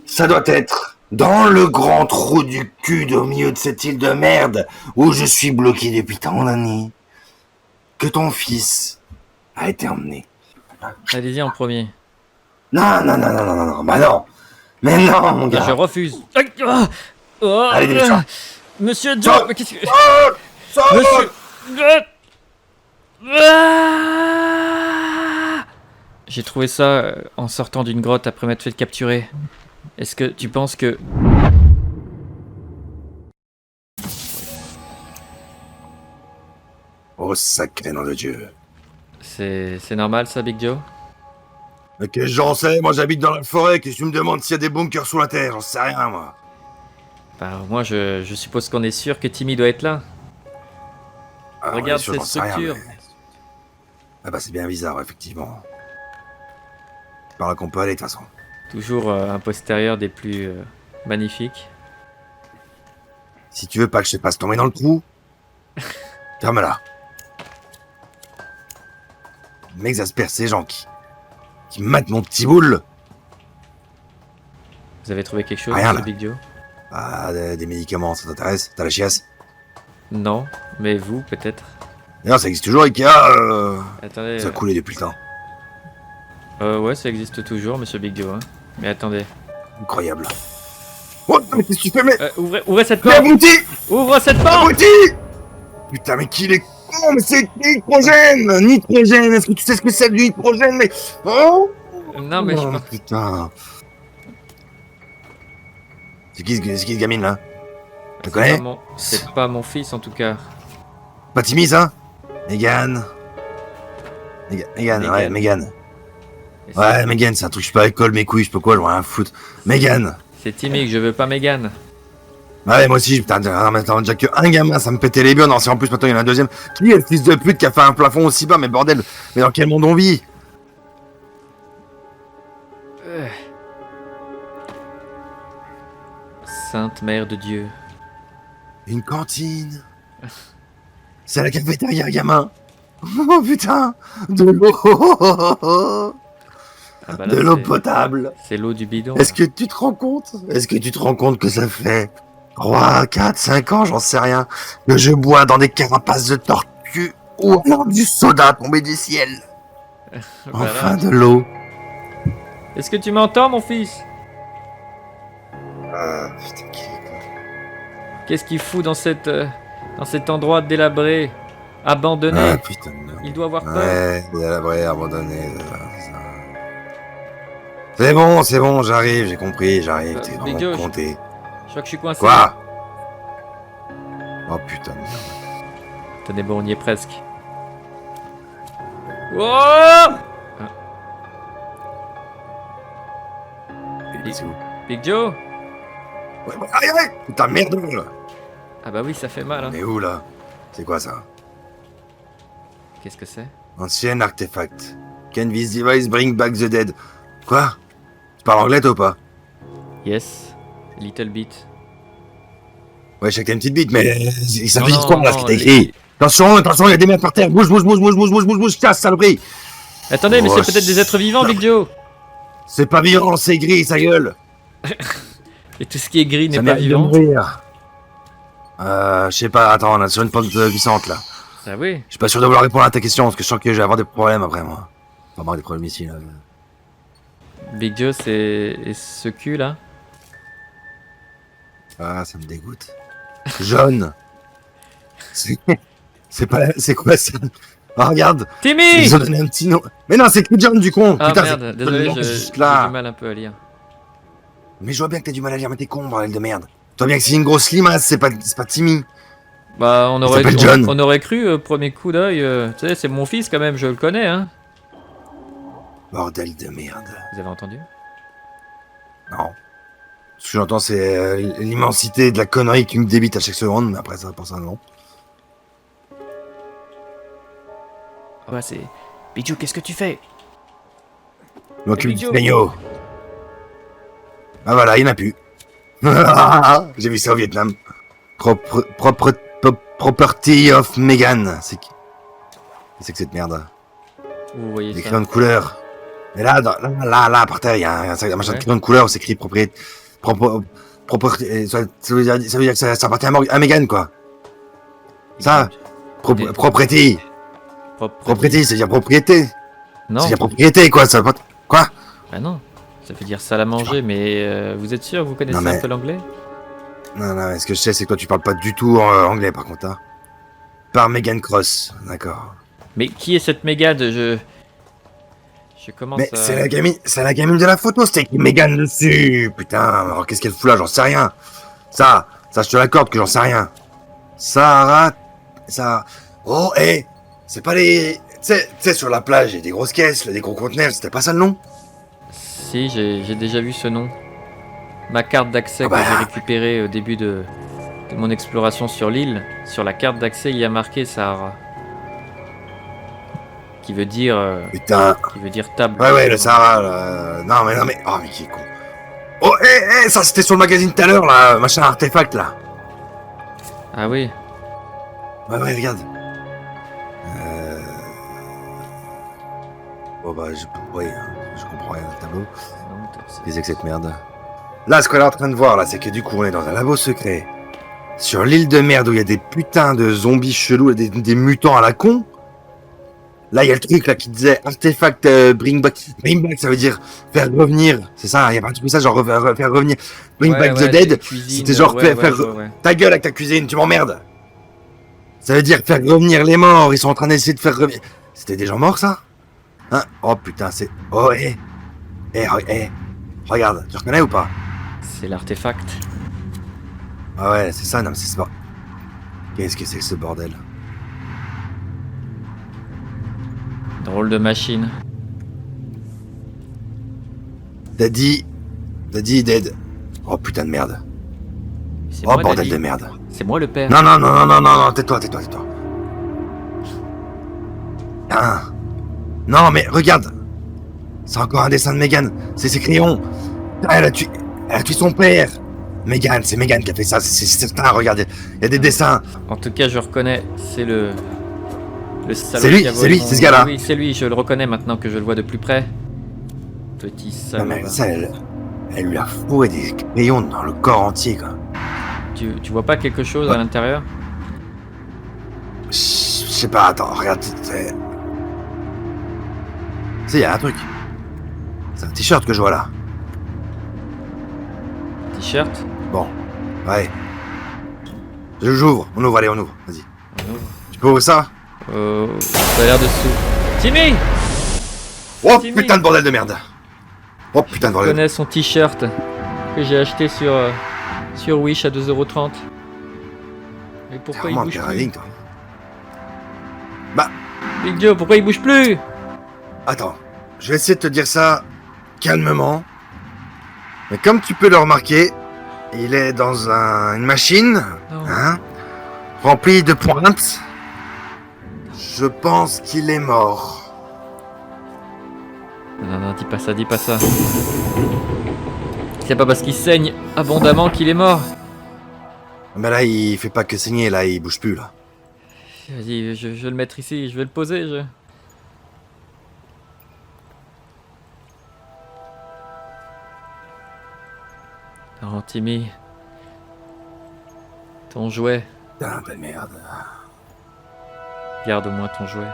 Ça doit être dans le grand trou du cul au milieu de cette île de merde où je suis bloqué depuis tant d'années que ton fils a été emmené. Allez-y en premier. Non, bah non. Mais non, mon gars. Je refuse. Allez, dépêche-toi. Monsieur Joe, Sors. mais qu'est-ce que... Sors. Monsieur... J'ai trouvé ça en sortant d'une grotte après m'être fait capturer. Est-ce que tu penses que... Oh, sacré nom de Dieu. C'est normal ça, Big Joe? Mais qu'est-ce que j'en sais? Moi, j'habite dans la forêt. Qu'est-ce que tu me demandes s'il y a des bunkers sous la terre? J'en sais rien, moi. Bah moi je suppose qu'on est sûr que Timmy doit être là. Ah, Regarde sûr, cette j'en sais rien, structure. mais... Ah bah, c'est bien bizarre, effectivement. Par là qu'on peut aller, de toute façon. Toujours un postérieur des plus magnifiques. Si tu veux pas que je te fasse tomber dans le trou, ferme-la. M'exaspère ces gens qui matent mon petit boule. Vous avez trouvé quelque chose, Rien, monsieur là. Big Joe? Ah, des médicaments, ça t'intéresse? T'as la chiasse? Non, mais vous peut-être. Non, ça existe toujours, Ikea. Attendez. Ça a coulé depuis le temps. Ouais, ça existe toujours, monsieur Big Joe. Hein. Mais attendez. Incroyable. Oh, mais qu'est-ce que tu fais, mais... Ouvrez cette porte. Abruti! Ouvre cette porte. Abruti! Putain, mais qu'il est con, mais c'est nitrogène! Nitrogène, est-ce que tu sais ce que c'est du nitrogène, mais... Oh! Non mais Oh, putain. C'est qui ce gamine, là? Tu le connais? C'est pas mon fils en tout cas. Pas Timmy, ça? Megan, ouais, Megan. Ouais, Megan, c'est un truc, je sais pas, école, mes couilles, je peux quoi, je vois rien foutre. Megan. C'est Timmy que je veux pas Megan. Ouais, moi aussi, putain, maintenant, déjà que un gamin, ça me pétait les biens, non, si en plus, maintenant, il y en a un deuxième. Qui est le fils de pute qui a fait un plafond aussi bas, mais bordel, mais dans quel monde on vit? Sainte Mère de Dieu. Une cantine. C'est la cafétéria, gamin. Oh putain, de l'eau. Ah bah là, de l'eau potable. C'est l'eau du bidon. Est-ce que tu te rends compte? Est-ce que tu te rends compte que ça fait 3, 4, 5 ans, j'en sais rien, que je bois dans des carapaces de tortue ou alors du soda tombé du ciel? Voilà. Enfin de l'eau. Est-ce que tu m'entends, mon fils? Putain, qui est con. Qu'est-ce qu'il fout dans cet endroit délabré, abandonné? Ah putain de merde. Il doit avoir peur. Ouais, délabré, abandonné. C'est bon, j'arrive, j'ai compris, j'arrive, t'es Big vraiment Joe, compté. Je crois que je suis coincé. Quoi? Oh putain de merde. Tenez bon, on y est presque. Oh! C'est où? Big Joe? Ouais, aïe! Putain, merde là! Ah bah oui, ça fait mal. Hein. Mais où là? C'est quoi ça? Qu'est-ce que c'est? Ancien artefact. Can this device bring back the dead? Quoi? Tu parles anglais toi ou pas? Yes, little bit. Ouais, chacun une petite bite, mais ça veut Non, dire quoi là ce non, que t'as écrit? Attention, il y a des merdes par terre! Bouge, casse, saloperie! Attendez, mais Oh, c'est peut-être des êtres vivants, Big Joe. C'est pas vivant, c'est gris, sa gueule! Et tout ce qui est gris n'est Ça pas mérite de vivant. mourir. Je sais pas, attends, on est sur une pente glissante là. Ah oui. Je suis pas sûr de vouloir répondre à ta question, parce que je sens que je vais avoir des problèmes après moi. Enfin, moi, des problèmes ici là. Big Joe, c'est ce cul là. Ah, ça me dégoûte. Jaune. C'est pas... C'est quoi ça? Ah, regarde. Timmy! Ils ont donné un petit nom. Mais non, c'est que John du con. Ah Putain, merde, c'est- désolé, j'ai juste du là. mal un peu à lire. Mais je vois bien que t'as du mal à lire, mais t'es con, bordel de merde. Toi bien que c'est une grosse limace, c'est pas Timmy. Bah, on aurait, s'appelle John. on aurait cru, premier coup d'œil, tu sais, c'est mon fils quand même, je le connais, hein. Bordel de merde. Vous avez entendu? Non. Ce que j'entends, c'est l'immensité de la connerie qui me débite à chaque seconde, mais après ça, pour ça, non. Ouais, c'est... Big Joe, qu'est-ce que tu fais? Je m'occupe Big du Joe. peigno. Ah voilà, il n'y en a plus. J'ai vu ça au Vietnam. Property of Megan. C'est que cette merde. Vous voyez Des ça. crayons de couleur. Et là, là, par terre, il y a un machin de crayon de couleur où c'est écrit propriété. Ça veut dire que ça appartient à Megan, quoi. Ça, propriété. Propriété, c'est-à-dire propriété. Non. C'est-à-dire propriété, quoi. Ça, quoi? Bah non. Ça veut dire salle à manger, mais vous êtes sûr que vous connaissez un peu l'anglais? Non, ce que je sais, c'est que toi, tu parles pas du tout anglais, par contre, hein. Par Megan Cross, d'accord. Mais qui est cette Mégane? Je commence Mais à... c'est la gamine de la photo, c'était écrit Megan dessus. Putain, alors qu'est-ce qu'elle fout là? J'en sais rien. Ça, je te l'accorde que j'en sais rien. Ça. Oh, c'est pas les... Tu sais, sur la plage, il y a des grosses caisses, là, des gros conteneurs, c'était pas ça le nom? Si, j'ai déjà vu ce nom. Ma carte d'accès que j'ai récupérée au début de mon exploration sur l'île, sur la carte d'accès, il y a marqué Sahara. Qui veut dire... Putain. Qui veut dire table. Ouais, le Sahara, là. Non, mais... Oh, mais qui est con. Oh, ça, c'était sur le magazine tout à l'heure, là, machin artefact, là. Ah oui. Ouais, regarde. Bon, bah, je comprends rien dans le tableau. Qu'est-ce que cette merde? Là, ce qu'on est en train de voir, là, c'est que du coup, on est dans un labo secret. Sur l'île de merde où il y a des putains de zombies chelous, des mutants à la con. Là, il y a le truc là qui disait artefact bring back. Bring back, ça veut dire faire revenir. C'est ça, il y a pas un truc comme ça, genre faire revenir. Bring back the dead. C'était genre faire. Ta gueule avec ta cuisine, tu m'emmerdes. Ça veut dire faire revenir les morts. Ils sont en train d'essayer de faire revenir. C'était des gens morts, ça? Hein? Oh putain, c'est. Oh, regarde, tu reconnais ou pas? C'est l'artefact. Ah ouais, c'est ça, non, mais c'est ça. Qu'est-ce que c'est que ce bordel? Drôle de machine. Daddy est dead. Oh putain de merde. Oh moi, bordel Daddy. de merde. C'est moi le père. Non, tais-toi. Ah. Non mais regarde. C'est encore un dessin de Megan. C'est ses crayons. Elle a tué son père. Megan, c'est Megan qui a fait ça. C'est certain, regarde. Il y a des dessins. En tout cas, je reconnais. C'est le salaud. C'est lui, c'est ce gars-là. Oui, c'est lui. Je le reconnais maintenant que je le vois de plus près. Petit salaud. Non mais ça, elle lui a fourré des crayons dans le corps entier, quoi. Tu vois pas quelque chose à l'intérieur? Je sais pas, attends, regarde. Tu sais, il y a un truc. C'est un t-shirt que je vois là. T-shirt? Bon, ouais. J'ouvre, on ouvre, vas-y. On ouvre. Tu peux ouvrir ça? Ça a l'air de sous. Timmy! Oh Timmy. putain de bordel de merde! Oh putain de Je bordel. connais son t-shirt que j'ai acheté sur Wish à 2,30 €. Mais pourquoi il bouge plus? Toi. Bah, Big Joe, pourquoi il bouge plus? attends, je vais essayer de te dire ça calmement. Mais comme tu peux le remarquer, il est dans une machine, hein, remplie de pointes. Je pense qu'il est mort. Non, dis pas ça. C'est pas parce qu'il saigne abondamment qu'il est mort. Mais là, il fait pas que saigner, là, il bouge plus, là. Vas-y, je vais le mettre ici, je vais le poser, Oh, Timmy. Ton jouet. Putain de merde. Garde au moins ton jouet.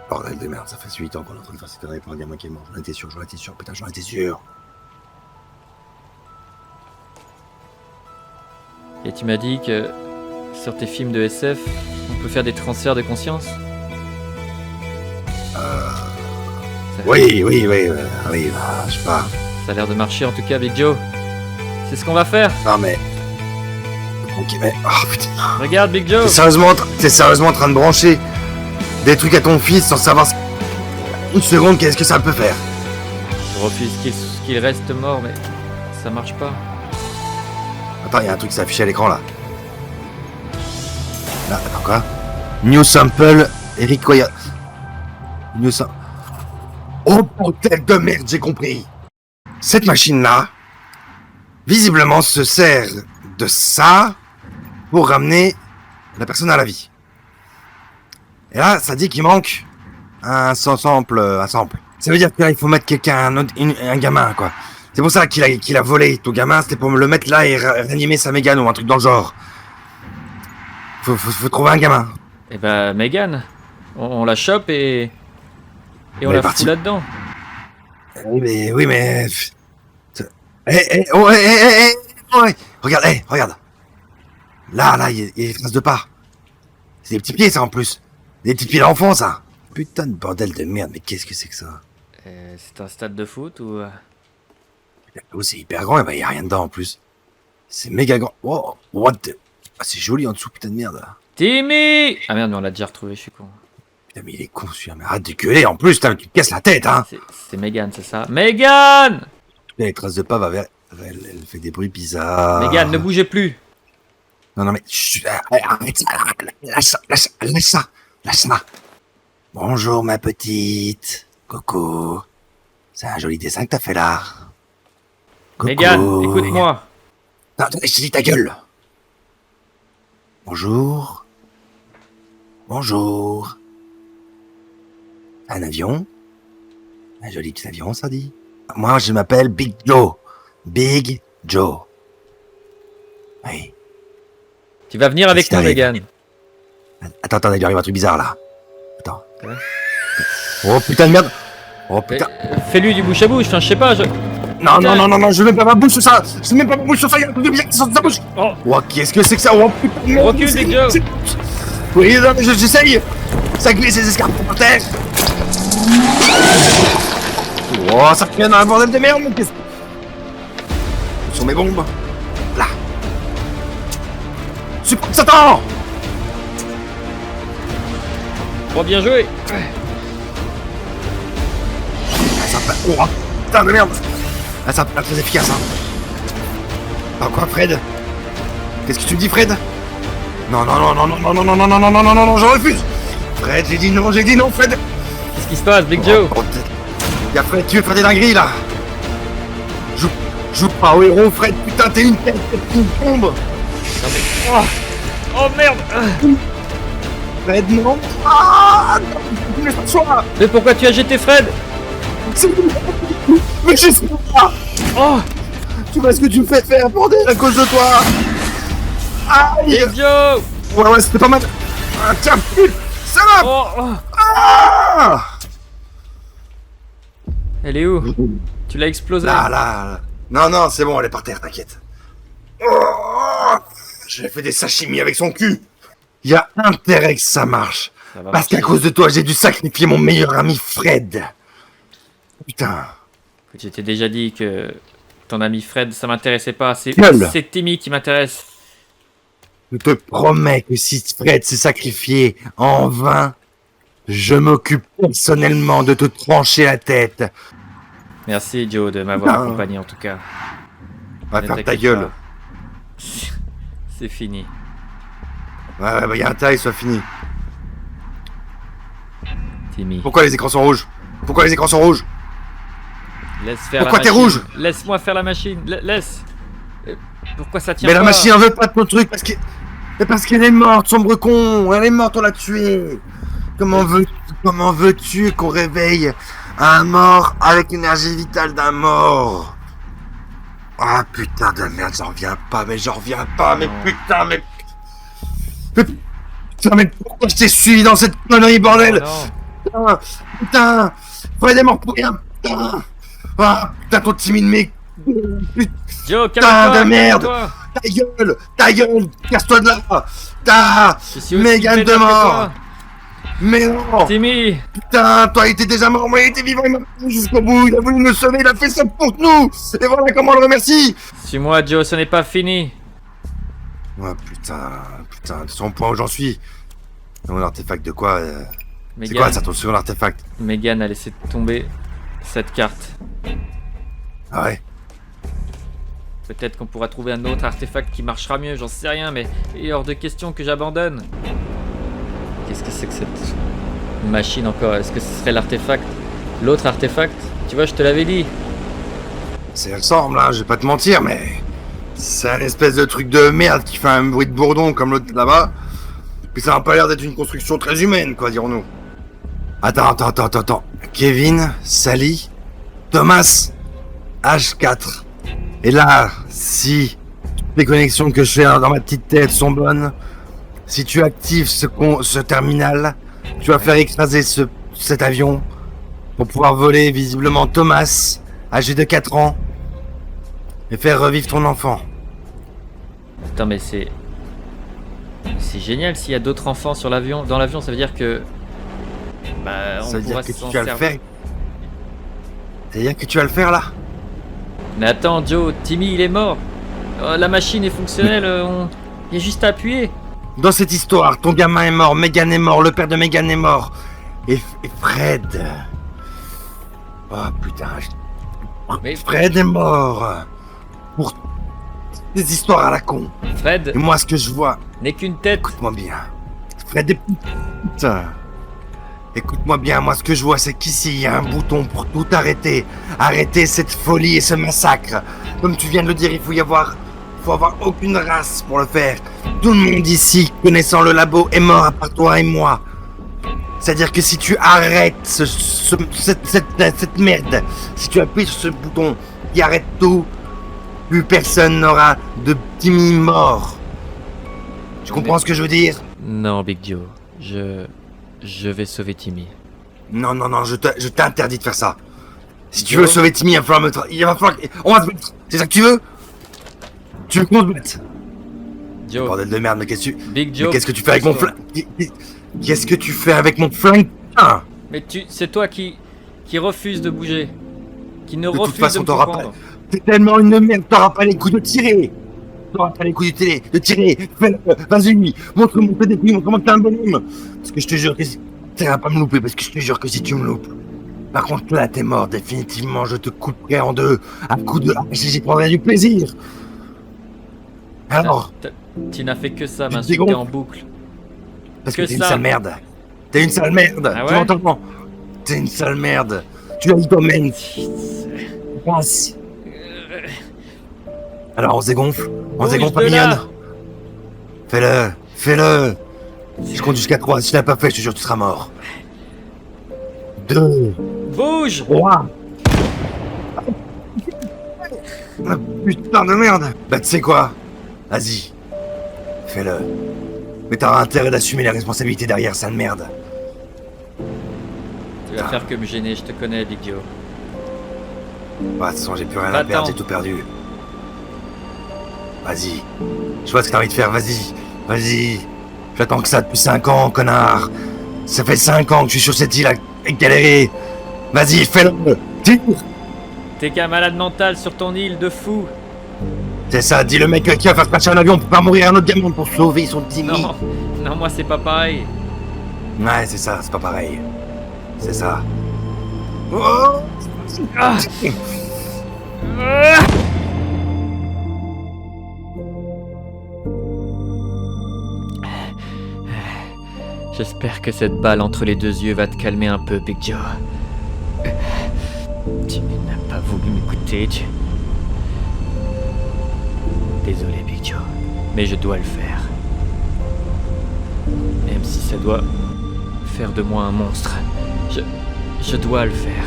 Bordel de merde, ça fait 8 ans qu'on est en train de faire cette connerie pour un gamin qui est mort. J'en étais sûr, putain, j'en étais sûr. Et tu m'as dit que sur tes films de SF, on peut faire des transferts de conscience? Oui, je sais pas. Ça a l'air de marcher en tout cas, Big Joe. C'est ce qu'on va faire. Non mais... Ok, mais... Oh putain. Regarde, Big Joe. T'es sérieusement en train de brancher des trucs à ton fils sans savoir une seconde qu'est-ce que ça peut faire? Je refuse qu'il reste mort, mais ça marche pas. Attends, il y a un truc qui s'affiche à l'écran là. Là, attends quoi? New sample, Eric Coya. New sample. Oh bordel de merde, j'ai compris. Cette machine là, visiblement se sert de ça pour ramener la personne à la vie. Et là, ça dit qu'il manque un sample. Ça veut dire qu'il faut mettre quelqu'un, un gamin, quoi. C'est pour ça qu'il a volé ton gamin, c'était pour me le mettre là et réanimer sa Mégane ou un truc dans le genre. Faut trouver un gamin. Eh ben, Mégane, on la chope et on la fout là-dedans. Oui, mais... Regarde. Là, il y a des traces de pas. C'est des petits pieds, ça, en plus. Des petits pieds d'enfant, ça. Putain de bordel de merde, mais qu'est-ce que c'est que ça? C'est un stade de foot ou... Oh, c'est hyper grand, et ben, y a rien dedans, en plus. C'est méga grand. Oh, what the... Ah, c'est joli en dessous, putain de merde. Timmy! Ah merde, mais on l'a déjà retrouvé, je suis con. Putain, mais il est con, celui-là. Mais arrête de gueuler, en plus, tu te casses la tête, hein. C'est Mégane, c'est ça? Mégane! Les traces de pas, elle fait des bruits bizarres. Mégane, ne bougez plus! Non, mais... Chut, arrête ça, lâche ça. Bonjour, ma petite. Coco. C'est un joli dessin que t'as fait là. Coco. Mégane, écoute-moi. Non, attendez, je te dis ta gueule. Bonjour. Un avion. Un joli petit avion, ça dit. Moi, je m'appelle Big Joe. Big Joe. Oui. Tu vas venir avec moi, Mégane. Attends, il lui arrive un truc bizarre là. Attends. Ouais. Oh putain de merde. Oh putain. Fais-lui du bouche à bouche, enfin je sais pas. Non, je mets pas ma bouche sur ça. Je mets pas ma bouche sur ça, il y a un truc de bizarre qui sort de sa bouche. Oh, qu'est-ce que c'est que ça? Oh putain de merde. Recule, Big Joe. Oui, non, mais j'essaye. Ça glisse les escarpes par terre. Oh, ça revient dans un bordel de merde, mais qu'est-ce que... Où sont mes bombes? Là. Super Satan. Oh, bien joué. Oh, putain de merde. Ah, ça peut être très efficace, hein. Ah, quoi, Fred? Qu'est-ce que tu me dis, Fred? Non, je refuse. Fred, j'ai dit non, Fred. Qu'est-ce qui se passe, Big Joe? Y'a Fred, tu veux faire des dingueries, là? Joue pas au héros, Fred, putain, t'es une tête, t'es une bombe. Oh merde. Fred, non. Ah, non, laisse pas choix. Mais pourquoi tu as jeté Fred? Mais je sais pas. Oh, Tu vois ce que tu me fais faire, bordel, à cause de toi. Aïe. Big Joe. Ouais, c'était pas mal. Ah, tiens, putain, salope. Oh. Ah. Elle est où? Tu l'as explosé? Là. Non, c'est bon, elle est par terre, t'inquiète. Oh, j'ai fait des sashimi avec son cul. Il y a intérêt que ça marche. Parce qu'à cause de toi, j'ai dû sacrifier mon meilleur ami Fred. Putain. Je t'ai déjà dit que ton ami Fred, ça m'intéressait pas. C'est Timmy qui m'intéresse. Je te promets que si Fred s'est sacrifié en vain, je m'occupe personnellement de te trancher la tête. Merci Joe de m'avoir accompagné en tout cas. Va faire ta gueule. C'est fini. Ouais, bah y a intérêt que ce soit fini. Timmy. Pourquoi les écrans sont rouges? Laisse faire Pourquoi la t'es machine. rouge? Laisse-moi faire la machine. Laisse. Pourquoi ça tient Mais pas? la machine en veut pas de ton truc parce qu'elle est morte, sombre con. Elle est morte, on l'a tuée. Comment veux-tu qu'on réveille un mort avec l'énergie vitale d'un mort? Ah putain de merde, j'en reviens pas, mais putain, mais pourquoi je t'ai suivi dans cette connerie, bordel? Putain, Fred est mort pour rien, putain. Ah putain, ton timide mec. Joe, putain de merde. Ta gueule, casse-toi de là. Mégane de mort. Mais non. Timmy. Putain, toi il était déjà mort, moi il était vivant, il m'a pris jusqu'au bout, il a voulu me sauver, il a fait ça pour nous. Et voilà comment on le remercie. Suis-moi Joe, ce n'est pas fini. Ouais, putain, de son point où j'en suis. Mon artefact de quoi c'est quoi ça, ton second artefact? Mégane a laissé tomber cette carte. Ah ouais? Peut-être qu'on pourra trouver un autre artefact qui marchera mieux, j'en sais rien, mais il est hors de question que j'abandonne. Qu'est-ce que c'est que cette machine encore? Est-ce que ce serait l'artefact? L'autre artefact? Tu vois, je te l'avais dit. Ça ressemble, hein, je vais pas te mentir, mais C'est un espèce de truc de merde qui fait un bruit de bourdon comme l'autre là-bas. Puis ça n'a pas l'air d'être une construction très humaine, quoi, dirons-nous. Attends. Kevin, Sally, Thomas, H4. Et là, si les connexions que je fais dans ma petite tête sont bonnes, si tu actives ce terminal, tu vas faire écraser cet avion pour pouvoir voler visiblement Thomas, âgé de 4 ans, et faire revivre ton enfant. Attends, mais c'est génial s'il y a d'autres enfants sur l'avion. Dans l'avion, ça veut dire que... Bah, on Ça veut dire pourra que s'en tu vas le servir. faire. Ça veut dire que tu vas le faire là. Mais attends, Joe, Timmy, il est mort. La machine est fonctionnelle, il y a juste à appuyer. Dans cette histoire, ton gamin est mort, Megan est mort, le père de Megan est mort. Et Fred... Oh putain... Mais Fred est mort. Pour des histoires à la con. Fred Et moi, ce que je vois... n'est qu'une tête. Écoute-moi bien. Fred est... Putain. Écoute-moi bien, moi, ce que je vois, c'est qu'ici, il y a un bouton pour tout arrêter. Arrêter cette folie et ce massacre. Comme tu viens de le dire, il faut avoir aucune race pour le faire. Tout le monde ici, connaissant le labo, est mort à part toi et moi. C'est-à-dire que si tu arrêtes cette merde, si tu appuies sur ce bouton qui arrête tout, plus personne n'aura de Timmy mort. Tu comprends ce que je veux dire? Non, Big Joe, je vais sauver Timmy. Non, je t'interdis de faire ça. Si tu veux sauver Timmy, il va falloir... On va se battre. C'est ça que tu veux? Tu veux qu'on se batte? Joe, Bordel de merde, mais qu'est-ce Big Joe, que tu fais avec mon flingue? Qu'est-ce que tu fais avec mon flingue? Putain. Mais c'est toi qui refuse de bouger. Qui ne De toute refuse façon, de me t'auras pas... comprendre. T'es tellement une merde, t'auras pas les coups de tirer. T'auras pas les coups de tirer. Fais-le, vas-y, montre-moi tes défis, montre-moi que t'es un bonhomme. Parce que je te jure que t'iras pas me louper, parce que je te jure que si tu me loupes... Par contre, là, t'es mort, définitivement, je te couperai en deux. Un coup de hache, j'y prendrai du plaisir. Alors, Tu n'as fait que ça, Tu te m'insulter dégonfles. en boucle. parce que que t'es une ça. sale merde. T'es une sale merde, Ah tu ouais m'entends? T'es une sale merde. Tu as le domaine. Passe. Alors, on se dégonfle? On se dégonfle, Bouge de là. mignonne? Fais-le. Si je compte jusqu'à 3, si tu l'as pas fait, je te jure, tu seras mort. 2, Bouge! 3. Ah, putain de merde. Bah, tu sais quoi? Vas-y. Fais-le. Mais t'auras intérêt d'assumer les responsabilités derrière, sale merde. Tu vas faire que me gêner, je te connais, Big Joe. Bah, de toute façon, j'ai plus rien à Va-t'en. perdre, j'ai tout perdu. Vas-y. Je vois ce que t'as envie de faire, vas-y. J'attends que ça depuis 5 ans, connard. Ça fait 5 ans que je suis sur cette île à galérer. Vas-y, fais-le. Tire. T'es qu'un malade mental sur ton île de fou. C'est ça, dis le mec qui va faire crasher un avion pour faire mourir un autre gamin pour sauver son Timmy. Non, moi c'est pas pareil. Ouais, c'est ça, c'est pas pareil. C'est ça. Oh. Ah. J'espère que cette balle entre les deux yeux va te calmer un peu, Big Joe. Tu n'as pas voulu m'écouter, Désolé, Big Joe, mais je dois le faire. Même si ça doit faire de moi un monstre, je dois le faire.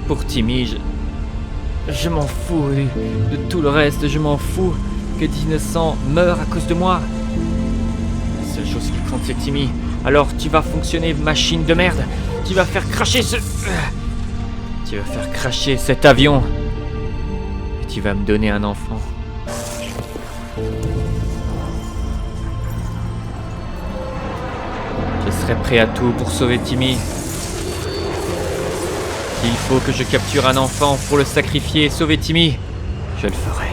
Pour Timmy, je m'en fous de tout le reste, je m'en fous que d'innocents meurent à cause de moi. La seule chose qui compte, c'est Timmy. Alors tu vas fonctionner, machine de merde. Tu vas faire cracher Tu vas faire cracher cet avion. Et tu vas me donner un enfant. Je serai prêt à tout pour sauver Timmy. S'il faut que je capture un enfant pour le sacrifier et sauver Timmy, je le ferai.